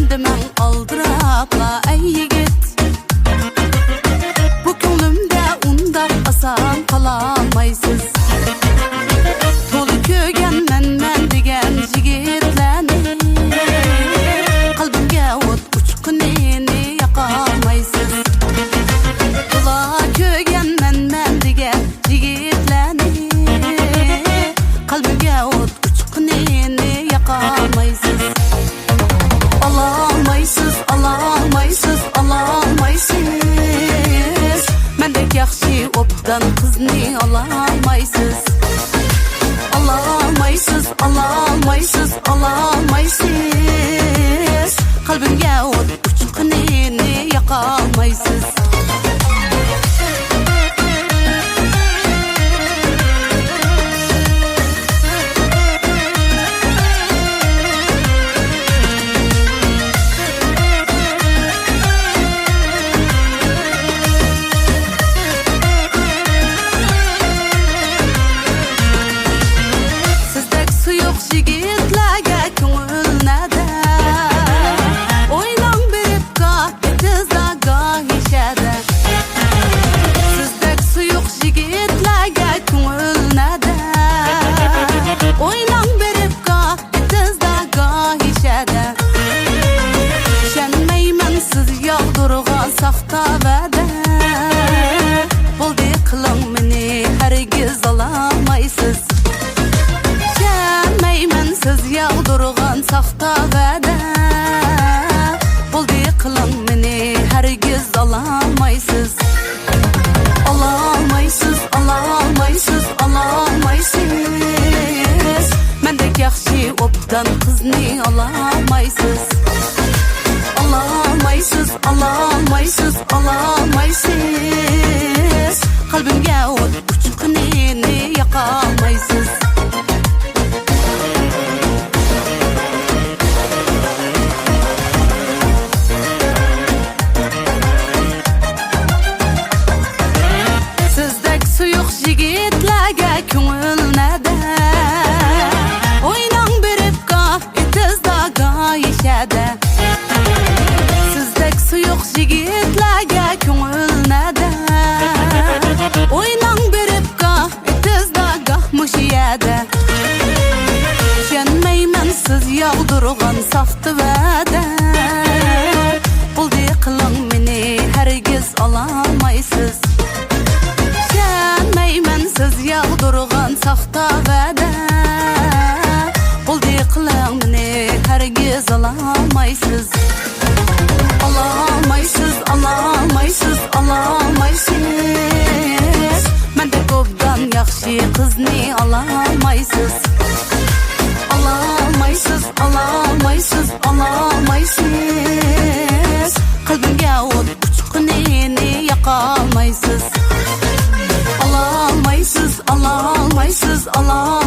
Demem aldırapla ey yigit, bu ko'nglimda undaq asan qololmaysiz. To'li ko'rganman men degan yigitlarni, qalbimga o't uchqunini yoqolmaysiz. To'la ko'rganman men degan yigitlarni, qalbimga o't uchqunini yoqolmaysiz. Alamazsız, alamazsız, alamazsız. Mendek yaxshi obdan qizni alamazsız. Alamazsız, alamazsız, alamazsız. Qalbimga o't uchqunini yoqolmaysiz. Saxta vədə buldu qılın məni hərgiz alamaysiz. Şənməymən siz yağdırğan saxta vədə buldu qılın məni hərgiz alamaysiz. Alamaysiz, alamaysiz, alamaysiz. Məndək yaxşı obdan qizni alamaysiz. Alamazsız, alamazsız, alamazsız. Qalbimga o't uchqunini yoqolmaysiz. Sizdek suyuq yigitlarga ko'ngilnada o'ynang berib goh etizda goh yishada. Suyuq yigitlarga ko'ngilnada o'ynang berib goh etizda goh mushiyada. Ishonmayman siz yog'dirgan safti va'da buldi qiling meni hargiz olamaysiz. Ishonmayman siz yog'dirgan safta va'da buldi qiling meni hargiz olamaysiz. Alamazsız, alamazsız, alamazsız. Mendek obdan yaxshi qizni alamazsız. Alamazsız, alamazsız, alamazsız. Qalbimga o't uchqunini yoqolmaysiz. Alamazsız, alamazsız, alamazsız.